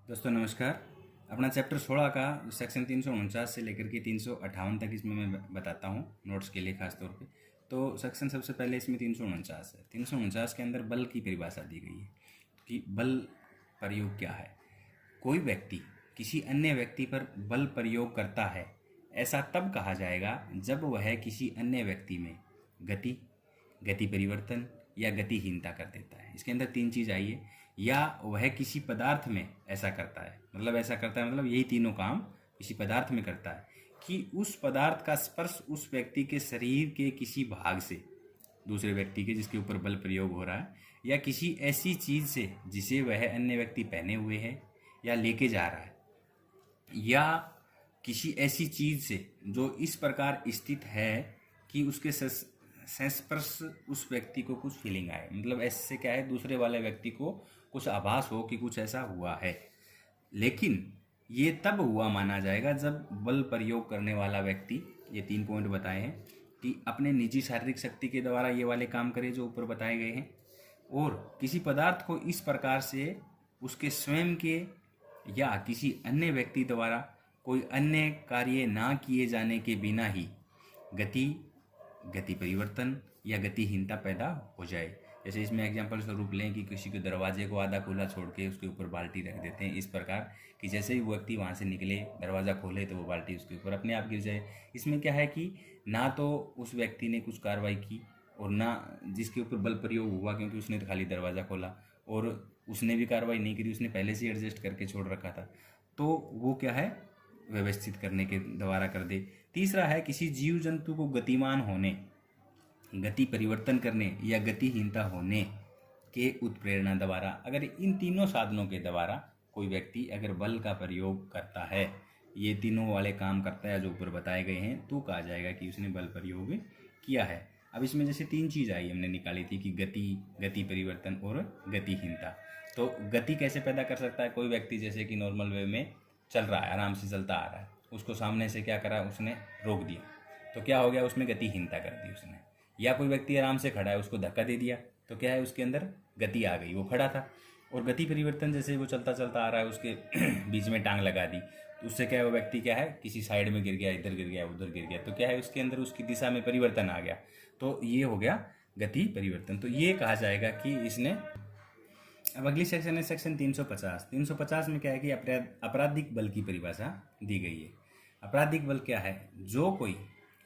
दोस्तों नमस्कार। अपना चैप्टर 16 का सेक्शन 349 से लेकर के 358 तक इसमें मैं बताता हूँ नोट्स के लिए खास तौर पे। तो सेक्शन सबसे पहले इसमें 349 है। 349 के अंदर बल की परिभाषा दी गई है कि बल प्रयोग क्या है। कोई व्यक्ति किसी अन्य व्यक्ति पर बल प्रयोग करता है, ऐसा तब कहा जाएगा जब वह किसी अन्य व्यक्ति में गति, गति परिवर्तन या गतिहीनता कर देता है। इसके अंदर तीन चीज़ आई है। या वह किसी पदार्थ में ऐसा करता है, मतलब ऐसा करता है मतलब यही तीनों काम किसी पदार्थ में करता है कि उस पदार्थ का स्पर्श उस व्यक्ति के शरीर के किसी भाग से दूसरे व्यक्ति के जिसके ऊपर बल प्रयोग हो रहा है, या किसी ऐसी चीज़ से जिसे वह अन्य व्यक्ति पहने हुए है या लेके जा रहा है, या किसी ऐसी चीज़ से जो इस प्रकार स्थित है कि उसके संस्पर्श उस व्यक्ति को कुछ फीलिंग आए। मतलब ऐसे क्या है, दूसरे वाले व्यक्ति को कुछ आभास हो कि कुछ ऐसा हुआ है। लेकिन ये तब हुआ माना जाएगा जब बल प्रयोग करने वाला व्यक्ति, ये तीन पॉइंट बताए हैं कि अपने निजी शारीरिक शक्ति के द्वारा ये वाले काम करे जो ऊपर बताए गए हैं, और किसी पदार्थ को इस प्रकार से उसके स्वयं के या किसी अन्य व्यक्ति द्वारा कोई अन्य कार्य ना किए जाने के बिना ही गति, गति परिवर्तन या गतिहीनता पैदा हो जाए। जैसे इसमें एग्जाम्पल स्वरूप लें कि किसी के दरवाजे को आधा खुला छोड़ के उसके ऊपर बाल्टी रख देते हैं, इस प्रकार कि जैसे ही वो व्यक्ति वहाँ से निकले, दरवाज़ा खोले तो वो बाल्टी उसके ऊपर अपने आप गिर जाए। इसमें क्या है कि ना तो उस व्यक्ति ने कुछ कार्रवाई की और ना जिसके ऊपर बल प्रयोग हुआ, क्योंकि उसने तो खाली दरवाज़ा खोला, और उसने भी कार्रवाई नहीं करी, उसने पहले से एडजस्ट करके छोड़ रखा था, तो वो क्या है, व्यवस्थित करने के द्वारा कर दे। तीसरा है किसी जीव जंतु को गतिमान होने, गति परिवर्तन करने या गतिहीनता होने के उत्प्रेरणा द्वारा। अगर इन तीनों साधनों के द्वारा कोई व्यक्ति अगर बल का प्रयोग करता है, ये तीनों वाले काम करता है जो ऊपर बताए गए हैं, तो कहा जाएगा कि उसने बल प्रयोग किया है। अब इसमें जैसे तीन चीज़ आई हमने निकाली थी कि गति, गति परिवर्तन और गतिहीनता। तो गति कैसे पैदा कर सकता है कोई व्यक्ति, जैसे कि नॉर्मल वे में चल रहा है, आराम से चलता आ रहा है, उसको सामने से क्या करा, उसने रोक दिया, तो क्या हो गया, उसमें गतिहीनता कर दी उसने। या कोई व्यक्ति आराम से खड़ा है, उसको धक्का दे दिया, तो क्या है, उसके अंदर गति आ गई, वो खड़ा था। और गति परिवर्तन, जैसे वो चलता चलता आ रहा है, उसके बीच में टांग लगा दी, तो उससे क्या है, वो व्यक्ति क्या है, किसी साइड में गिर गया, इधर गिर गया, उधर गिर गया, तो क्या है, उसके अंदर उसकी दिशा में परिवर्तन आ गया, तो ये हो गया गति परिवर्तन। तो ये कहा जाएगा कि इसने। अब अगली सेक्शन है सेक्शन 350। 350 में क्या है कि आपराधिक बल की परिभाषा दी गई है। आपराधिक बल क्या है, जो कोई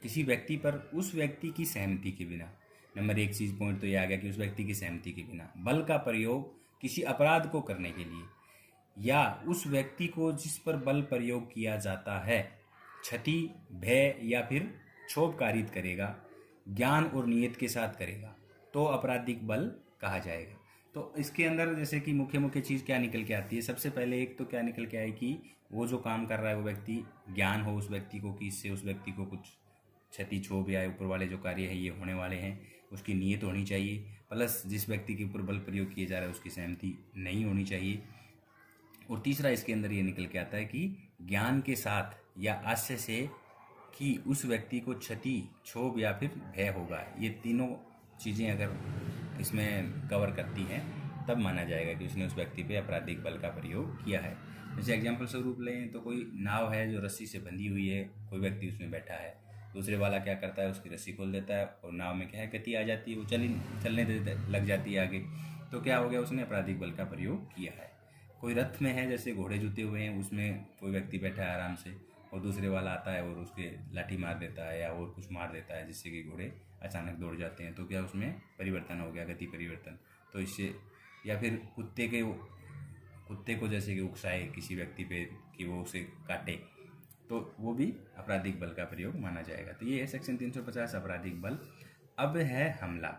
किसी व्यक्ति पर उस व्यक्ति की सहमति के बिना, नंबर एक चीज पॉइंट तो ये आ गया कि उस व्यक्ति की सहमति के बिना बल का प्रयोग किसी अपराध को करने के लिए, या उस व्यक्ति को जिस पर बल प्रयोग किया जाता है क्षति, भय या फिर क्षोभ कारित करेगा, ज्ञान और नियत के साथ करेगा, तो आपराधिक बल कहा जाएगा। तो इसके अंदर जैसे कि मुख्य मुख्य चीज़ क्या निकल के आती है, सबसे पहले एक तो क्या निकल के आए कि वो जो काम कर रहा है वो व्यक्ति, ज्ञान हो उस व्यक्ति को कि इससे उस व्यक्ति को कुछ क्षति, क्षोभ या ऊपर वाले जो कार्य है ये होने वाले हैं, उसकी नीयत होनी चाहिए, प्लस जिस व्यक्ति के ऊपर बल प्रयोग किया जा रहा है उसकी सहमति नहीं होनी चाहिए। और तीसरा इसके अंदर ये निकल के आता है कि ज्ञान के साथ या आशय से कि उस व्यक्ति को क्षति, क्षोभ या फिर भय होगा। ये तीनों चीज़ें अगर इसमें कवर करती हैं तब माना जाएगा कि उसने उस व्यक्ति पे आपराधिक बल का प्रयोग किया है। जैसे एग्जाम्पल स्वरूप लें तो कोई नाव है जो रस्सी से बंधी हुई है, कोई व्यक्ति उसमें बैठा है, दूसरे वाला क्या करता है, उसकी रस्सी खोल देता है और नाव में क्या है, गति आ जाती है, वो चलने लग जाती है आगे, तो क्या हो गया, उसने आपराधिक बल का प्रयोग किया है। कोई रथ में है, जैसे घोड़े जुते हुए हैं, उसमें कोई व्यक्ति बैठा है आराम से और दूसरे वाला आता है और उसके लाठी मार देता है या और कुछ मार देता है जिससे कि घोड़े अचानक दौड़ जाते हैं, तो क्या उसमें परिवर्तन हो गया, गति परिवर्तन। तो इससे, या फिर कुत्ते को जैसे कि उकसाए किसी व्यक्ति पे कि वो उसे काटे, तो वो भी आपराधिक बल का प्रयोग माना जाएगा। तो ये है सेक्शन 350 आपराधिक बल। अब है हमला।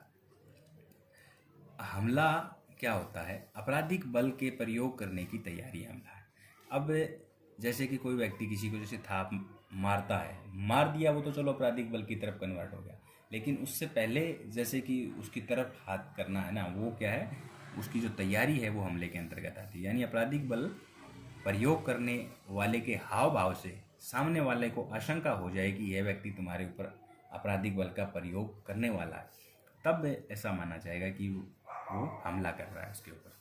हमला क्या होता है, आपराधिक बल के प्रयोग करने की तैयारी हमला है। अब जैसे कि कोई व्यक्ति किसी को जैसे थाप मारता है, मार दिया वो तो चलो आपराधिक बल की तरफ कन्वर्ट हो गया, लेकिन उससे पहले जैसे कि उसकी तरफ हाथ करना है ना, वो क्या है, उसकी जो तैयारी है वो हमले के अंतर्गत आती है। यानी आपराधिक बल प्रयोग करने वाले के हाव भाव से सामने वाले को आशंका हो जाए कि यह व्यक्ति तुम्हारे ऊपर आपराधिक बल का प्रयोग करने वाला है, तब ऐसा माना जाएगा कि वो हमला कर रहा है उसके ऊपर।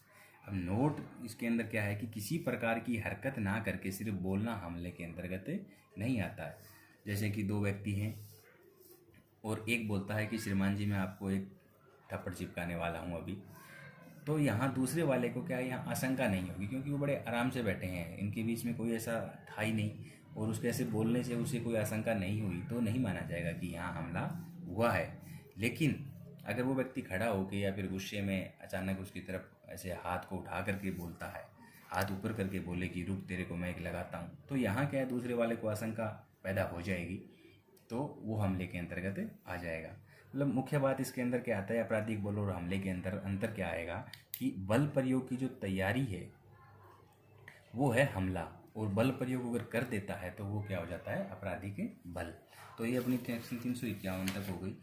अब नोट इसके अंदर क्या है कि किसी प्रकार की हरकत ना करके सिर्फ बोलना हमले के अंतर्गत नहीं आता है। जैसे कि दो व्यक्ति हैं और एक बोलता है कि श्रीमान जी मैं आपको एक थप्पड़ चिपकाने वाला हूँ अभी, तो यहाँ दूसरे वाले को क्या है, यहाँ आशंका नहीं होगी क्योंकि वो बड़े आराम से बैठे हैं, इनके बीच में कोई ऐसा था ही नहीं और उसके ऐसे बोलने से उसे कोई आशंका नहीं हुई, तो नहीं माना जाएगा कि यहाँ हमला हुआ है। लेकिन अगर वो व्यक्ति खड़ा होकर या फिर गुस्से में अचानक उसकी तरफ ऐसे हाथ को उठा करके बोलता है, हाथ ऊपर करके बोले कि रुक तेरे को मैं एक लगाता हूँ, तो यहाँ क्या है, दूसरे वाले को आशंका पैदा हो जाएगी, तो वो हमले के अंतर्गत आ जाएगा। मतलब मुख्य बात इसके अंदर क्या आता है, आपराधिक बल और हमले के अंतर क्या आएगा कि बल प्रयोग की जो तैयारी है वो है हमला, और बल प्रयोग अगर कर देता है तो वो क्या हो जाता है, आपराधिक बल। तो ये अपनी सेक्शन 351 तक हो गई।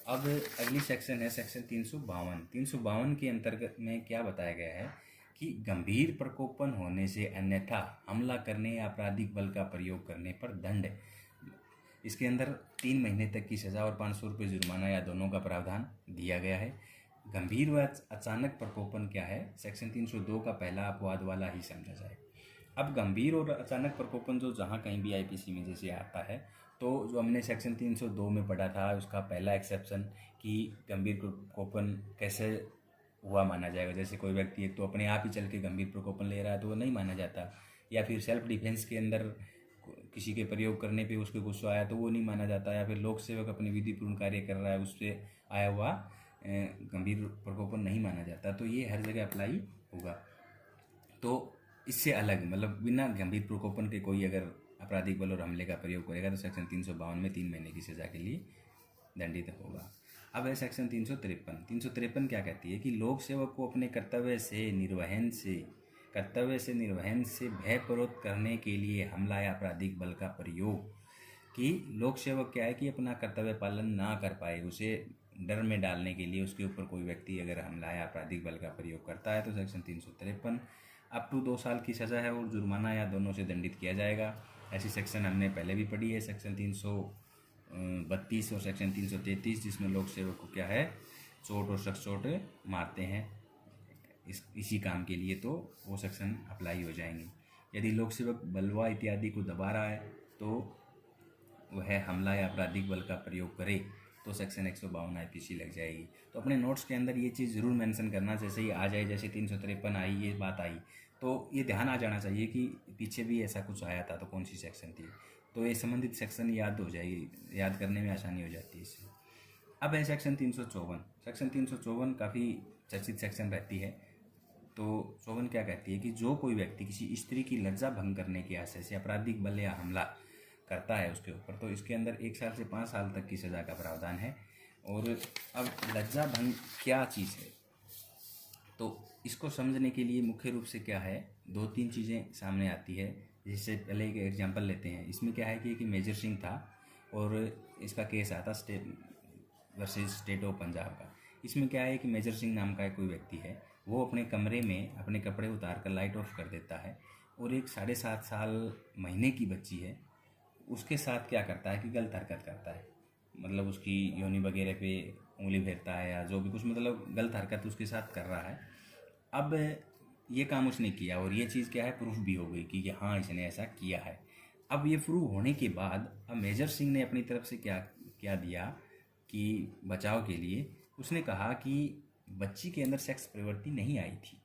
अब अगली सेक्शन है सेक्शन 352। 352 के अंतर्गत में क्या बताया गया है कि गंभीर प्रकोपन होने से अन्यथा हमला करने या आपराधिक बल का प्रयोग करने पर दंड। इसके अंदर 3 महीने तक की सज़ा और 500 रुपये जुर्माना या दोनों का प्रावधान दिया गया है। गंभीर व अचानक प्रकोपन क्या है, सेक्शन 302 का पहला अपवाद वाला ही समझा जाए। अब गंभीर और अचानक प्रकोपन जो जहाँ कहीं भी आईपीसी में जैसे आता है, तो जो हमने सेक्शन 302 में पढ़ा था उसका पहला एक्सेप्शन कि गंभीर प्रकोपन कैसे हुआ माना जाएगा। जैसे कोई व्यक्ति एक तो अपने आप ही चल के गंभीर प्रकोपन ले रहा है तो वो नहीं माना जाता, या फिर सेल्फ डिफेंस के अंदर किसी के प्रयोग करने पे उसको गुस्सा आया तो वो नहीं माना जाता, या फिर लोक सेवक अपनी विधिपूर्ण कार्य कर रहा है उससे आया हुआ गंभीर प्रकोपन नहीं माना जाता। तो ये हर जगह अप्लाई होगा। तो इससे अलग मतलब बिना गंभीर प्रकोपन के कोई अगर आपराधिक बल और हमले का प्रयोग करेगा तो सेक्शन 352 में 3 महीने की सज़ा के लिए दंडित होगा। अब है सेक्शन 353। 353 क्या कहती है कि लोक सेवक को अपने कर्तव्य से निर्वहन से भयप्रोत करने के लिए हमला या आपराधिक बल का प्रयोग। कि लोक सेवक क्या है कि अपना कर्तव्य पालन ना कर पाए, उसे डर में डालने के लिए उसके ऊपर कोई व्यक्ति अगर हमला या आपराधिक बल का प्रयोग करता है तो सेक्शन 353 अप टू 2 साल की सज़ा है और जुर्माना या दोनों से दंडित किया जाएगा। ऐसी सेक्शन हमने पहले भी पढ़ी है, सेक्शन 332 और सेक्शन 333, जिसमें लोक सेवक को क्या है, चोट और सख्त चोट मारते हैं इसी काम के लिए, तो वो सेक्शन अप्लाई हो जाएंगे। यदि लोक सेवक बलवा इत्यादि को दबा रहा है तो वह हमला या आपराधिक बल का प्रयोग करे तो सेक्शन 152 आईपीसी लग जाएगी। तो अपने नोट्स के अंदर ये चीज़ ज़रूर मेंशन करना, जैसे ही आ जाए, जैसे 353 आई ये बात आई तो ये ध्यान आ जाना चाहिए कि पीछे भी ऐसा कुछ आया था तो कौन सी सेक्शन थी, तो ये संबंधित सेक्शन याद हो जाएगी, याद करने में आसानी हो जाती है इससे। अब है सेक्शन 354। सेक्शन 354 काफ़ी चर्चित सेक्शन रहती है। तो 54 क्या कहती है कि जो कोई व्यक्ति किसी स्त्री की लज्जा भंग करने के आशय से आपराधिक बल या हमला करता है उसके ऊपर, तो इसके अंदर 1 साल से 5 साल तक की सज़ा का प्रावधान है। और अब लज्जा भंग क्या चीज़ है, तो इसको समझने के लिए मुख्य रूप से क्या है, 2-3 चीज़ें सामने आती है। जिससे पहले एक एग्जांपल लेते हैं। इसमें क्या है कि मेजर सिंह था और इसका केस आता state versus state of Punjab का। इसमें क्या है कि मेजर सिंह नाम का कोई व्यक्ति है, वो अपने कमरे में अपने कपड़े उतार कर लाइट ऑफ कर देता है और एक 7.5 साल महीने की बच्ची है उसके साथ क्या करता है कि गलत हरकत करता है, मतलब उसकी योनि वगैरह पे उंगली फेरता है या जो भी कुछ, मतलब गलत हरकत उसके साथ कर रहा है। अब ये काम उसने किया और ये चीज़ क्या है, प्रूफ भी हो गई कि हाँ इसने ऐसा किया है। अब ये प्रूफ होने के बाद अब मेजर सिंह ने अपनी तरफ से क्या दिया कि बचाव के लिए उसने कहा कि बच्ची के अंदर सेक्स प्रवृत्ति नहीं आई थी,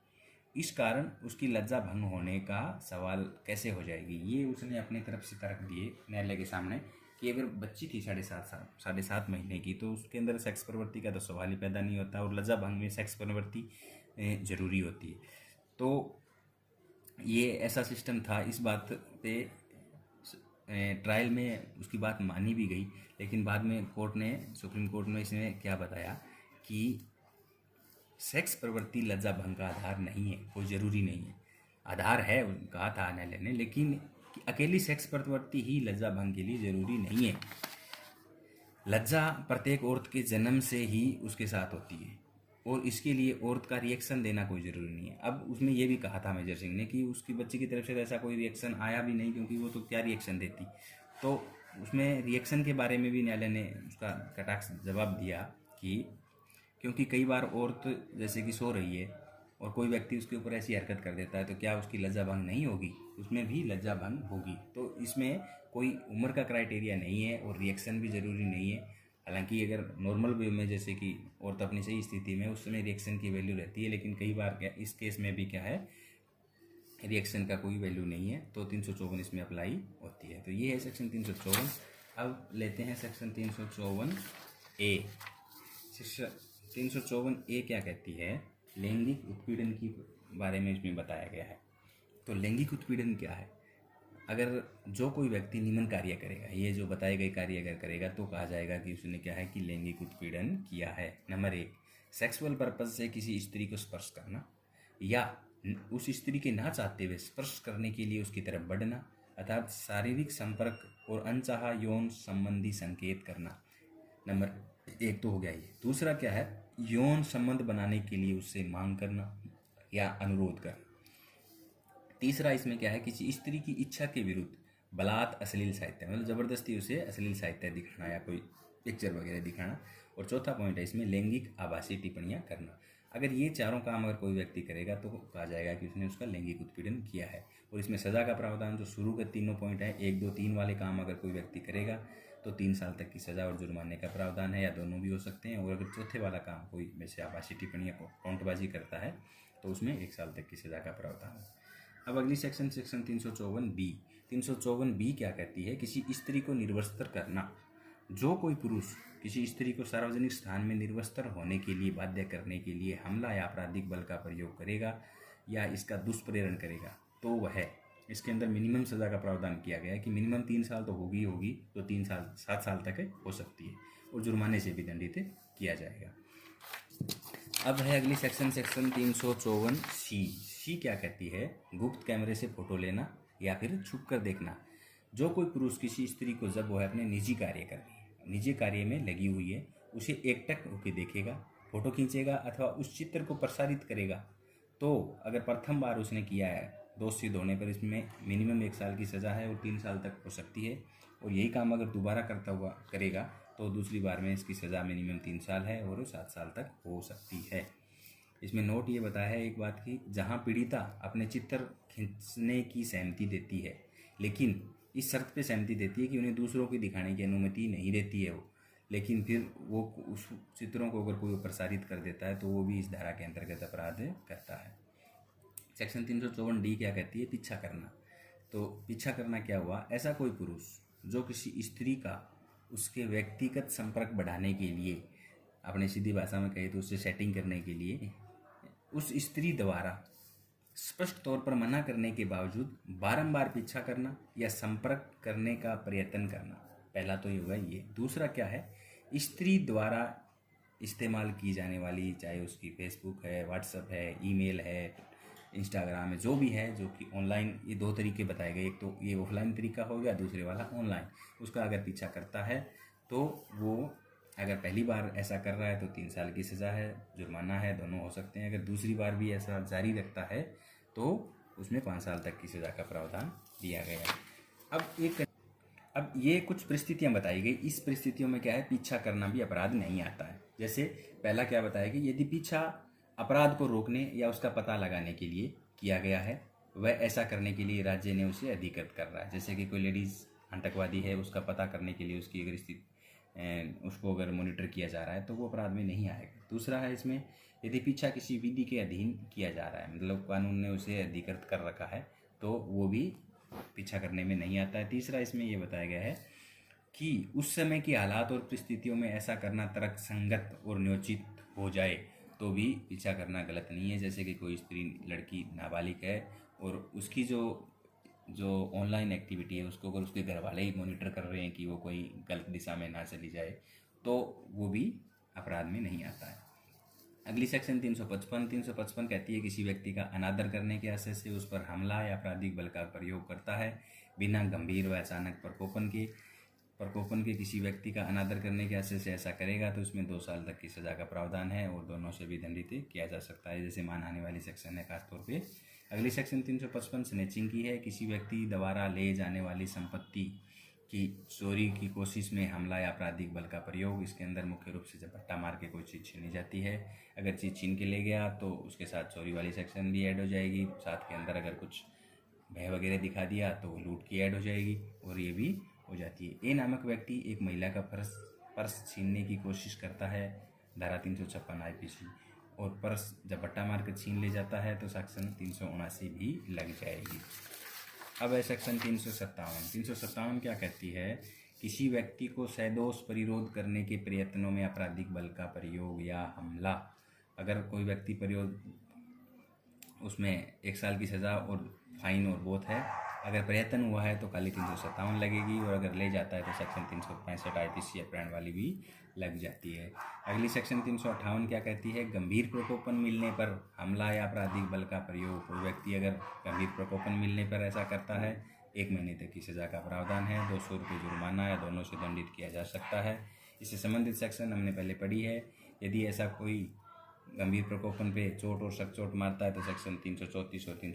इस कारण उसकी लज्जा भंग होने का सवाल कैसे हो जाएगी। ये उसने अपनी तरफ से तर्क दिए न्यायालय के सामने कि अगर बच्ची थी 7.5 महीने की तो उसके अंदर सेक्स प्रवृत्ति का तो सवाल ही पैदा नहीं होता और लज्जा भंग में सेक्स प्रवृत्ति ज़रूरी होती है। तो ये ऐसा सिस्टम था। इस बात पे ट्रायल में उसकी बात मानी भी गई, लेकिन बाद में सुप्रीम कोर्ट ने इसने क्या बताया कि सेक्स प्रवृत्ति लज्जा भंग का आधार नहीं है, कोई ज़रूरी नहीं है। आधार है कहा था न्यायालय ने, लेकिन अकेली सेक्स प्रवृत्ति ही लज्जा भंग के लिए ज़रूरी नहीं है। लज्जा प्रत्येक औरत के जन्म से ही उसके साथ होती है और इसके लिए औरत का रिएक्शन देना कोई ज़रूरी नहीं है। अब उसमें यह भी कहा था मेजर सिंह ने कि उसकी बच्ची की तरफ से ऐसा कोई रिएक्शन आया भी नहीं, क्योंकि वो तो क्या रिएक्शन देती। तो उसमें रिएक्शन के बारे में भी न्यायालय ने उसका कटाक्ष जवाब दिया कि क्योंकि कई बार औरत जैसे कि सो रही है और कोई व्यक्ति उसके ऊपर ऐसी हरकत कर देता है तो क्या उसकी लज्जा भंग नहीं होगी? उसमें भी लज्जा भंग होगी। तो इसमें कोई उम्र का क्राइटेरिया नहीं है और रिएक्शन भी ज़रूरी नहीं है। हालांकि अगर नॉर्मल वे में जैसे कि औरत अपनी सही स्थिति में उस समय रिएक्शन की वैल्यू रहती है, लेकिन कई बार क्या इस केस में भी क्या है, रिएक्शन का कोई वैल्यू नहीं है, तो 354 इसमें अप्लाई होती है। तो ये है सेक्शन 354। अब लेते हैं सेक्शन 354A। सेक्शन 354A क्या कहती है? लैंगिक उत्पीड़न की बारे में इसमें बताया गया है। तो लैंगिक उत्पीड़न क्या है? अगर जो कोई व्यक्ति निम्न कार्य करेगा, ये जो बताए गए कार्य अगर करेगा तो कहा जाएगा कि उसने क्या है कि लैंगिक उत्पीड़न किया है। नंबर 1, सेक्सुअल पर्पज से किसी स्त्री को स्पर्श करना या उस स्त्री के ना चाहते हुए स्पर्श करने के लिए उसकी तरफ बढ़ना, अर्थात शारीरिक संपर्क और अनचाहा यौन संबंधी संकेत करना। नंबर 1 तो हो गया ये। दूसरा क्या है? यौन संबंध बनाने के लिए उससे मांग करना या अनुरोध करना। तीसरा इसमें क्या है? किसी स्त्री की इच्छा के विरुद्ध बलात् अश्लील साहित्य, मतलब ज़बरदस्ती उसे अश्लील साहित्य दिखाना या कोई पिक्चर वगैरह दिखाना। और चौथा पॉइंट है इसमें लैंगिक आभासी टिप्पणियाँ करना। अगर ये चारों काम अगर कोई व्यक्ति करेगा तो कहा जाएगा कि उसने उसका लैंगिक उत्पीड़न किया है। और इसमें सज़ा का प्रावधान जो शुरू के तीनों पॉइंट है, 1, 2, 3 वाले काम अगर कोई व्यक्ति करेगा तो 3 साल तक की सज़ा और जुर्माने का प्रावधान है, या दोनों भी हो सकते हैं। और अगर चौथे वाला काम कोई वैसे आभासी टिप्पणियाँ काउंटबाजी करता है तो उसमें 1 साल तक की सज़ा का प्रावधान है। अब अगली सेक्शन 354B। 354B क्या कहती है? किसी स्त्री को निर्वस्त्र करना। जो कोई पुरुष किसी स्त्री को सार्वजनिक स्थान में निर्वस्त्र होने के लिए बाध्य करने के लिए हमला या आपराधिक बल का प्रयोग करेगा या इसका दुष्प्रेरण करेगा तो वह, इसके अंदर मिनिमम सज़ा का प्रावधान किया गया है कि मिनिमम 3 साल तो होगी, तो 3 साल 7 साल तक हो सकती है और जुर्माने से भी दंडित किया जाएगा। अब है अगली सेक्शन 354C। सी क्या कहती है? गुप्त कैमरे से फोटो लेना या फिर छुप कर देखना। जो कोई पुरुष किसी स्त्री को जब वह अपने निजी कार्य में लगी हुई है उसे एकटक होकर देखेगा, फोटो खींचेगा अथवा उस चित्र को प्रसारित करेगा, तो अगर प्रथम बार उसने किया है, दोष सिद्ध होने पर इसमें मिनिमम 1 साल की सज़ा है और 3 साल तक हो सकती है। और यही काम अगर दोबारा करता हुआ करेगा तो दूसरी बार में इसकी सज़ा मिनिमम 3 साल है और 7 साल तक हो सकती है। इसमें नोट ये बताया है एक बात की, जहाँ पीड़िता अपने चित्र खींचने की सहमति देती है, लेकिन इस शर्त पे सहमति देती है कि उन्हें दूसरों को दिखाने की अनुमति नहीं देती है वो, लेकिन फिर वो उस चित्रों को अगर कोई प्रसारित कर देता है तो वो भी इस धारा के अंतर्गत अपराध करता है। सेक्शन 354D क्या कहती है? पीछा करना। तो पीछा करना क्या हुआ? ऐसा कोई पुरुष जो किसी स्त्री का उसके व्यक्तिगत संपर्क बढ़ाने के लिए, अपने सीधी भाषा में कहे तो उससे सेटिंग करने के लिए, उस स्त्री द्वारा स्पष्ट तौर पर मना करने के बावजूद बारंबार पीछा करना या संपर्क करने का प्रयत्न करना। पहला तो ये होगा ये। दूसरा क्या है? स्त्री द्वारा इस्तेमाल की जाने वाली, चाहे उसकी फेसबुक है, व्हाट्सएप है, ईमेल है, इंस्टाग्राम है, जो भी है, जो कि ऑनलाइन, ये 2 तरीके बताए गए। एक तो ये ऑफलाइन तरीका हो गया, दूसरे वाला ऑनलाइन। उसका अगर पीछा करता है तो वो अगर पहली बार ऐसा कर रहा है तो 3 साल की सज़ा है, जुर्माना है, दोनों हो सकते हैं। अगर दूसरी बार भी ऐसा जारी रखता है तो उसमें 5 साल तक की सज़ा का प्रावधान दिया गया है। अब ये कुछ परिस्थितियां बताई गई। इस परिस्थितियों में क्या है? पीछा करना भी अपराध नहीं आता है। जैसे पहला क्या बताया कि यदि पीछा अपराध को रोकने या उसका पता लगाने के लिए किया गया है, वह ऐसा करने के लिए राज्य ने उसे अधिकृत कर रहा है। जैसे कि कोई लेडीज़ आतंकवादी है, उसका पता करने के लिए उसकी अगर स्थिति उसको अगर मॉनिटर किया जा रहा है तो वो अपराध में नहीं आएगा। दूसरा है इसमें, यदि पीछा किसी विधि के अधीन किया जा रहा है, मतलब कानून ने उसे अधिकृत कर रखा है, तो वो भी पीछा करने में नहीं आता है। तीसरा इसमें ये बताया गया है कि उस समय की हालात और परिस्थितियों में ऐसा करना तर्कसंगत और न्योचित हो जाए तो भी पीछा करना गलत नहीं है। जैसे कि कोई स्त्री, लड़की नाबालिग है और उसकी जो ऑनलाइन एक्टिविटी है उसको अगर उसके घर वाले ही मॉनिटर कर रहे हैं कि वो कोई गलत दिशा में ना चली जाए तो वो भी अपराध में नहीं आता है। अगली सेक्शन 355 कहती है किसी व्यक्ति का अनादर करने के आशय से उस पर हमला या आपराधिक बल का प्रयोग करता है बिना गंभीर व अचानक प्रकोपन के किसी व्यक्ति का अनादर करने के आशय से ऐसा करेगा तो उसमें 2 साल तक की सज़ा का प्रावधान है और दोनों से भी दंडित किया जा सकता है, जैसे मानहानि वाली सेक्शन है खासतौर पे। अगली सेक्शन 355 स्नैचिंग की है। किसी व्यक्ति द्वारा ले जाने वाली संपत्ति कि चोरी की कोशिश में हमला या आपराधिक बल का प्रयोग। इसके अंदर मुख्य रूप से झपट्टा मार के कोई चीज़ छीनी जाती है। अगर चीज़ छीन के ले गया तो उसके साथ चोरी वाली सेक्शन भी ऐड हो जाएगी। साथ के अंदर अगर कुछ भय वगैरह दिखा दिया तो लूट की ऐड हो जाएगी और ये भी हो जाती है। ए नामक व्यक्ति एक महिला का पर्स छीनने की कोशिश करता है, धारा 356 IPC, और पर्स झपट्टा मार के छीन ले जाता है तो सेक्शन 379 भी लग जाएगी। अब है सेक्शन 357। 357 क्या कहती है? किसी व्यक्ति को सदोष परिरोध करने के प्रयत्नों में आपराधिक बल का प्रयोग या हमला। अगर कोई व्यक्ति उसमें 1 साल की सज़ा और फाइन और बहुत है। अगर प्रयत्न हुआ है तो खाली 357 लगेगी, और अगर ले जाता है तो सेक्शन 365 IPC अपहरण वाली भी लग जाती है। अगली सेक्शन 358 क्या कहती है? गंभीर प्रकोपन मिलने पर हमला या आपराधिक बल का प्रयोग। कोई व्यक्ति अगर गंभीर प्रकोपन मिलने पर ऐसा करता है, 1 महीने तक की सज़ा का प्रावधान है, 200 रुपये जुर्माना या दोनों से दंडित किया जा सकता है। इससे संबंधित सेक्शन हमने पहले पढ़ी है। यदि ऐसा कोई गंभीर प्रकोपन पे चोट और सचोट मारता है तो सेक्शन 334 और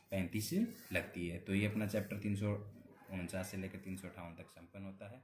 335 लगती है। तो ये अपना चैप्टर 349 से लेकर 358 तक संपन्न होता है।